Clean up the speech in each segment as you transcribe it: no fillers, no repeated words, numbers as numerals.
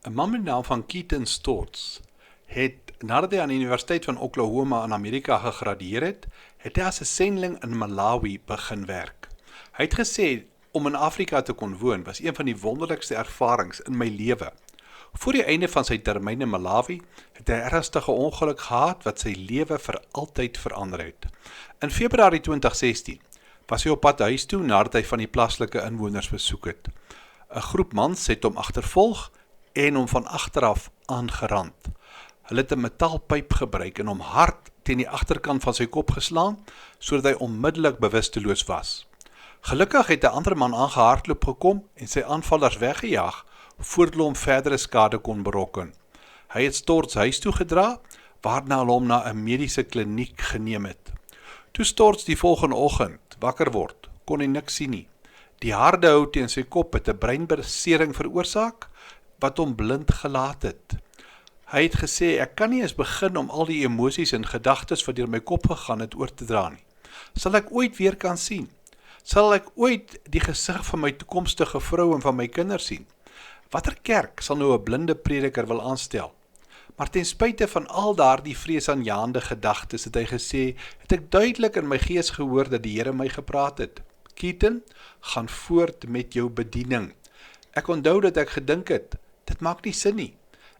'n man met die naam van Keaton Storts het, nadat hy aan die Universiteit van Oklahoma in Amerika gegradueer het hy as 'n sendeling in Malawi begin werk. Hy het gesê, om in Afrika te kon woon, was een van die wonderlikste ervarings in my lewe. Voor die einde van sy termyn in Malawi, het hy 'n ernstige ongeluk gehad wat sy lewe vir altyd verander het. In Februarie 2016 was hy op pad huis toe nadat hy van die plaaslike inwoners besoek het. 'n Groep mans het hom agtervolg en hom van agteraf aangerand. Hulle het 'n metaalpyp gebruik en hom hard teen die agterkant van sy kop geslaan, sodat hy onmiddellik bewusteloos was. Gelukkig het 'n ander man aangehardloop gekom en sy aanvallers weggejaag, voordat hulle hom verdere skade kon berokken. Hy het Storts huis toe gedra, waarna hulle hom na 'n mediese kliniek geneem het. Toe Storts die volgende oggend wakker word, kon hy niks sien nie. Die harde hout teen sy kop het 'n breinbesering veroorsaak, wat hom blind gelaat het. Hy het gesê, ek kan nie eens begin om al die emosies en gedagtes wat deur my kop gegaan het oor te dra nie. Sal ek ooit weer kan sien? Sal ek ooit die gesig van my toekomstige vrou en van my kinders sien? Watter kerk sal nou 'n blinde prediker wil aanstel? Maar ten spyte van al daardie vreesaanjaende gedagtes het hy gesê, het ek duidelik in my gees gehoor dat die Here my gepraat het. Keaton, gaan voort met jou bediening. Ek onthou dat ek gedink het, dit maak nie sin nie.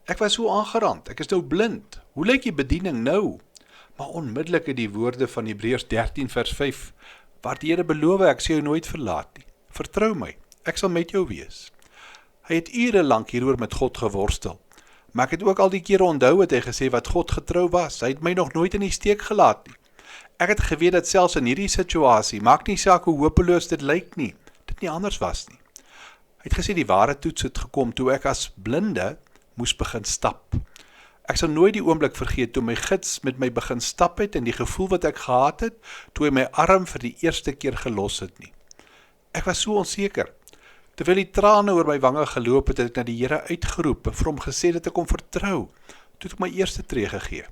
Ek was so aangerand, ek is nou blind. Hoe lyk die bediening nou? Maar onmiddellik het die woorde van Hebreërs 13 vers 5, waar die Here beloof, ek sal jou nooit verlaat nie. Vertrou my, ek sal met jou wees. Hy het ure lank hieroor met God geworstel. Maar ek het ook al die kere onthou het hy gesê wat God getrou was. Hy het my nog nooit in die steek gelaat nie. Ek het geweet dat selfs in hierdie situasie, maak nie saak hoe hopeloos dit lyk nie, dit nie anders was nie. Hy het gesê die ware toets het gekom toe ek as blinde moes begin stap. Ek sal nooit die oomblik vergeet toe my gids met my begin stap het en die gevoel wat ek gehad het toe hy my arm vir die eerste keer gelos het nie. Ek was so onseker. Terwyl die trane oor my wange geloop het, het ek na die Here uitgeroep en vir hom gesê dat ek hom vertrou, toe ek my eerste tree gegee.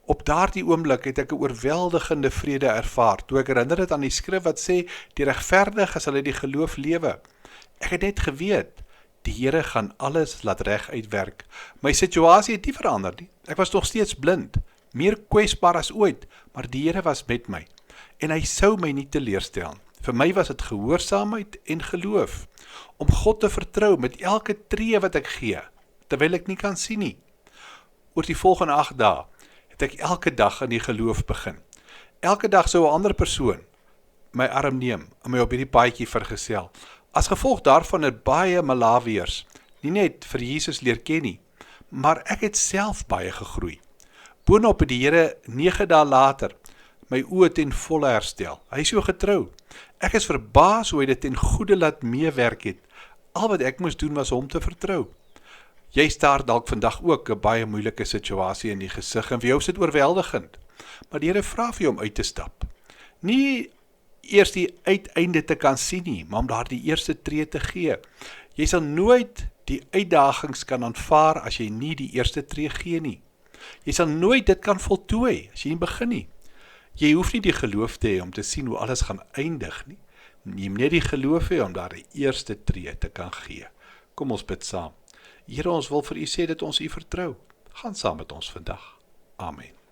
Op daardie oomblik het ek 'n oorweldigende vrede ervaar, toe ek herinner het aan die skrif wat sê, die regverdige sal uit die geloof lewe. Ek het net geweet, die Here gaan alles laat reg uitwerk. My situasie het nie verander nie. Ek was nog steeds blind, meer kwesbaar as ooit, maar die Here was met my. En hy sou my nie teleurstel. Vir my was dit gehoorsaamheid en geloof, om God te vertrou met elke tree wat ek gee, terwyl ek nie kan sien nie. Oor die volgende 8 dae het ek elke dag in die geloof begin. Elke dag sou 'n ander persoon my arm neem en my op hierdie paadjie vergesel. As gevolg daarvan het baie Malawiërs nie net vir Jesus leer ken nie, maar ek het self baie gegroei. Boonop het die Here 9 dae later my oë ten volle herstel. Hy is so getrou. Ek is verbaas hoe hy dit ten goeie laat meewerk het. Al wat ek moes doen was hom te vertrou. Jy staar dalk vandag ook 'n baie moeilike situasie in die gesig en vir jou is dit oorweldigend. Maar die Here vra vir jou om uit te stap. Nie eers die uiteinde te kan sien nie, maar om daar die eerste tree te gee. Jy sal nooit die uitdagings kan aanvaar as jy nie die eerste tree gee nie. Jy sal nooit dit kan voltooi as jy nie begin nie. Jy hoef nie die geloof te hê om te sien hoe alles gaan eindig nie. Jy moet net die geloof hê om daar die eerste tree te kan gee. Kom ons bid saam. Here, ons wil vir u sê dat ons u vertrou. Gaan saam met ons vandag. Amen.